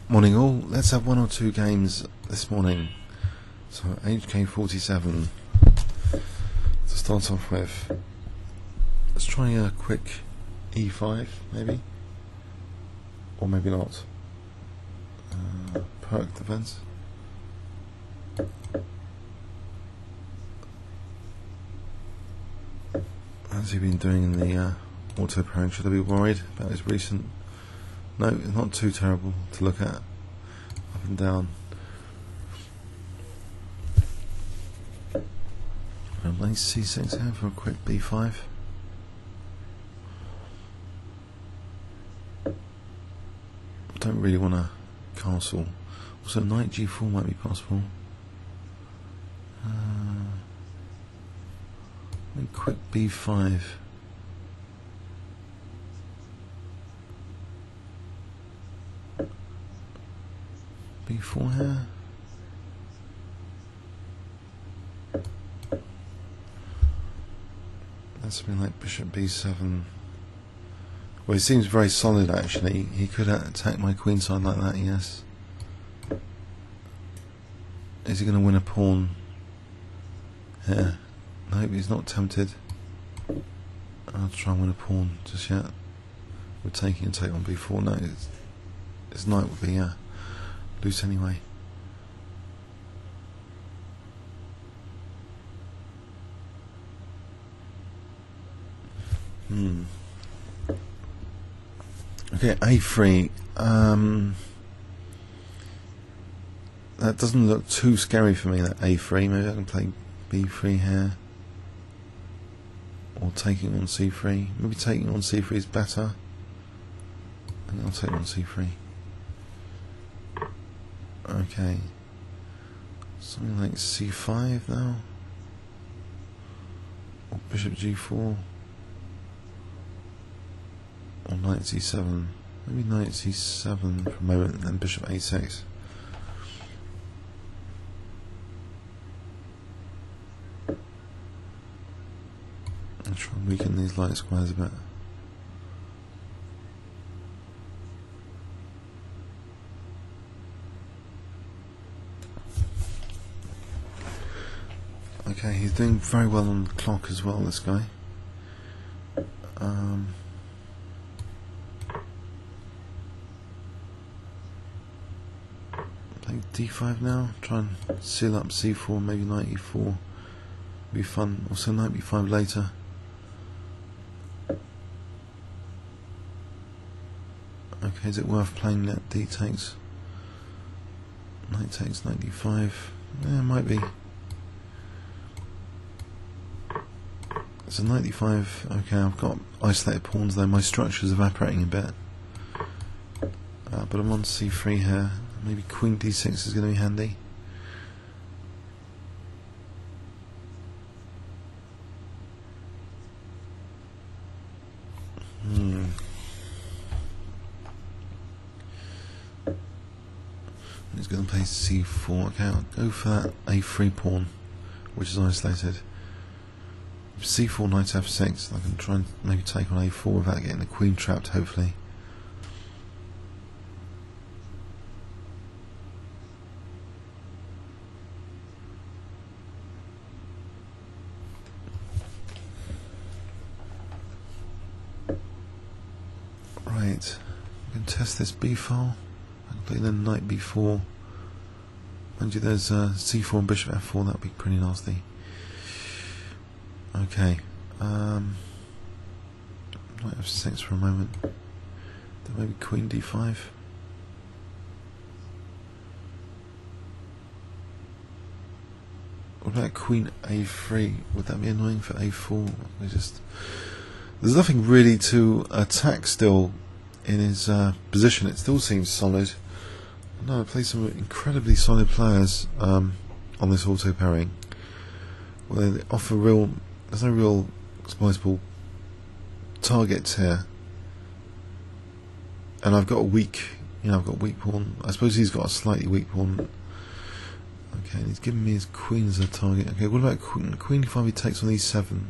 Morning all, let's have one or two games this morning. So HK-47 to start off with. Let's try a quick E5 maybe, or maybe not. Pirc defense. How's he been doing in the auto pairing? Should I be worried about his recent? No, it's not too terrible to look at. Up and down. I'm playing C6 here for a quick B5. I don't really want to castle. Also, knight G4 might be possible. Quick B5. B4 here. That's something like Bishop B7. Well, he seems very solid actually. He could attack my queen side like that, yes. Is he going to win a pawn here? No, he's not tempted. I'll try and win a pawn just yet. We're taking a take on B4. No, his knight would be loose anyway. Okay, A3. That doesn't look too scary for me, that A3. Maybe I can play B3 here. Or taking on C3. Maybe taking on C3 is better. I think I'll take on C3. Okay. Something like C5 now. Or Bishop G4. Or Knight C7. Maybe Knight C7 for a moment and then Bishop A6. I'll try and weaken these light squares a bit. Okay, he's doing very well on the clock as well, this guy. Playing D5 now, try and seal up C4, maybe Knight E4. Be fun. Also Knight B5 later. Okay, is it worth playing that D takes? Knight takes, Knight D5. Yeah, it might be. It's a Knight D5. Okay, I've got isolated pawns though. My structure's evaporating a bit. But I'm on C3 here. Maybe Queen D6 is going to be handy. He's going to play C4. Okay, I'll go for that A3 pawn, which is isolated. C4, Knight F6. I can try and maybe take on A4 without getting the queen trapped, hopefully. Right, I can test this B file. I can play then Knight B4. Mind you, there's C4 and Bishop F4. That would be pretty nasty. Okay, Knight F6 for a moment. Then maybe Queen D5. What about Queen A3? Would that be annoying for A4? There's nothing really to attack still in his position. It still seems solid. No, I play some incredibly solid players on this auto pairing. Well, they offer there's no real exploitable targets here. And I've got a weak, I've got a weak pawn. I suppose he's got a slightly weak pawn. Okay, and he's giving me his queen as a target. Okay, what about queen if he takes on E7?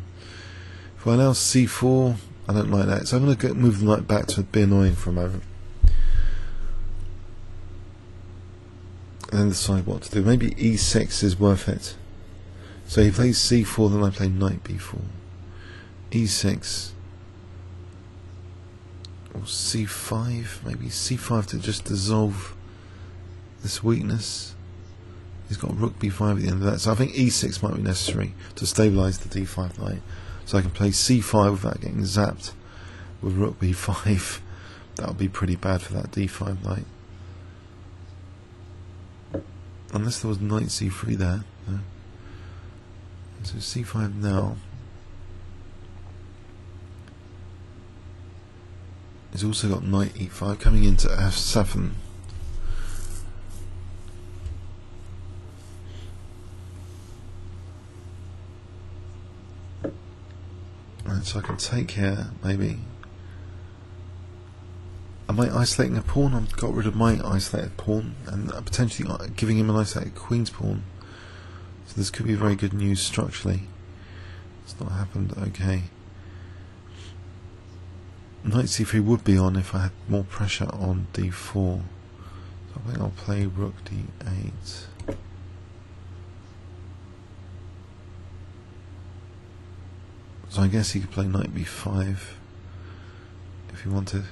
If I allow C4, I don't like that. So I'm going to move the knight back to be annoying for a moment. and then decide what to do. Maybe e6 is worth it. So he plays c4, then I play knight b4. e6 or c5, maybe c5 to just dissolve this weakness. He's got rook b5 at the end of that, so I think e6 might be necessary to stabilise the d5 knight. So I can play c5 without getting zapped with rook b5. That would be pretty bad for that d5 knight. Unless there was knight c3 there. No. So c5 now. He's also got knight e5 coming into f7. Right, so I can take here, maybe. Am I isolating a pawn? I've got rid of my isolated pawn and potentially giving him an isolated queen's pawn. So this could be very good news structurally. It's not happened. Okay. Knight c3 would be on if I had more pressure on d4. So I think I'll play rook d8. So I guess he could play knight b5 if he wanted.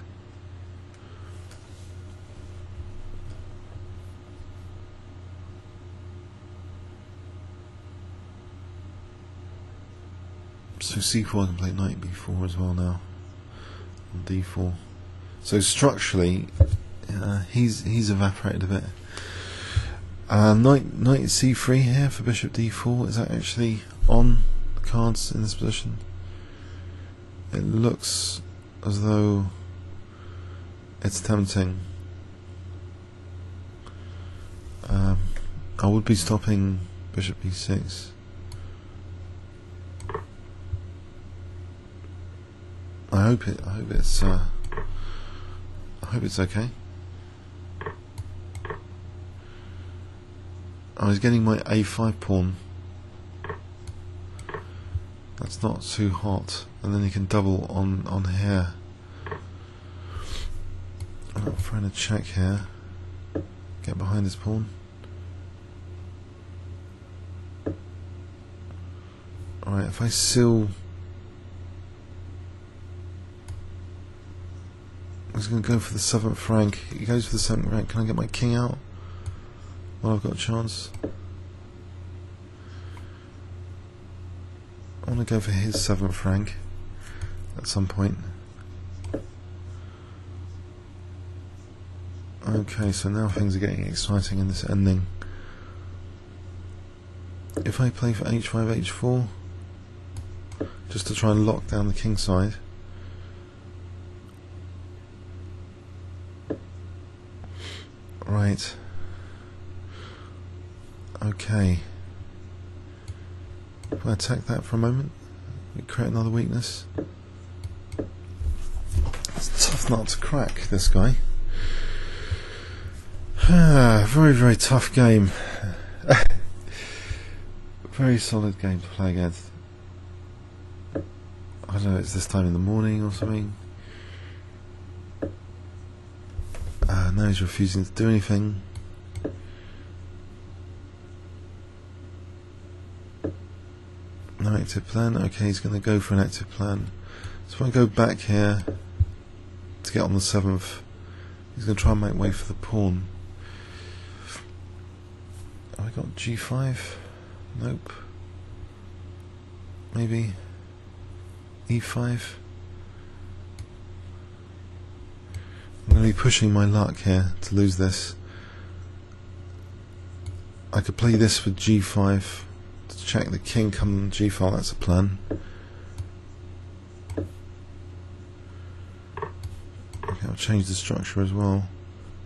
So c4 I can play knight b4 as well now. On d4. So structurally, he's evaporated a bit. Knight c3 here for bishop d4. Is that actually on the cards in this position? It looks as though it's tempting. I would be stopping bishop b6. I hope it's okay. I was getting my a5 pawn. That's not too hot, and then you can double on here. I'm trying to check here. Get behind this pawn. Alright, if I seal, I was going to go for the 7th rank. He goes for the 7th rank. Can I get my king out? Well, I've got a chance. I want to go for his 7th rank at some point. Okay, so now things are getting exciting in this ending. If I play for h5, h4, just to try and lock down the king side. Right. Okay. If I attack that for a moment, we create another weakness. It's a tough nut to crack, this guy. Very, very tough game. Very solid game to play against. I don't know, it's this time in the morning or something. Now he's refusing to do anything. No active plan. Okay, he's going to go for an active plan. So if I go back here to get on the 7th, he's going to try and make way for the pawn. Have I got g5? Nope. Maybe e5. I'm going to be pushing my luck here to lose this. I could play this with g5 to check the king come g5, that's a plan. Okay, I'll change the structure as well.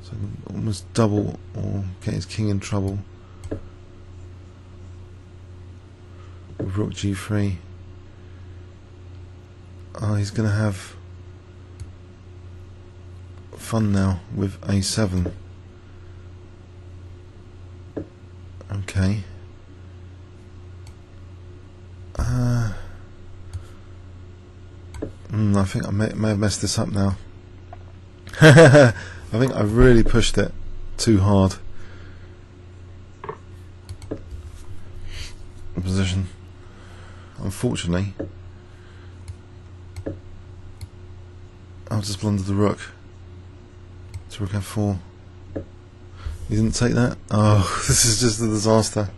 So I can almost double or get his king in trouble. With rook g3. Oh, he's going to have fun now with a7. Okay. I think I may have messed this up now. I think I really pushed it too hard. position. Unfortunately, I've just blundered the rook to rook f4. He didn't take that? Oh, this is just a disaster.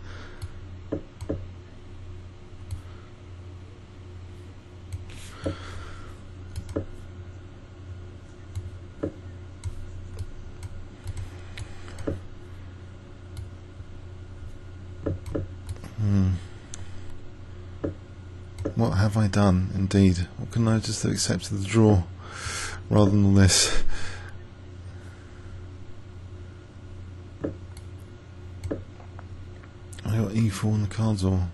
What have I done, indeed? What can I just have accepted the draw rather than all this? I got e4 on the cards, or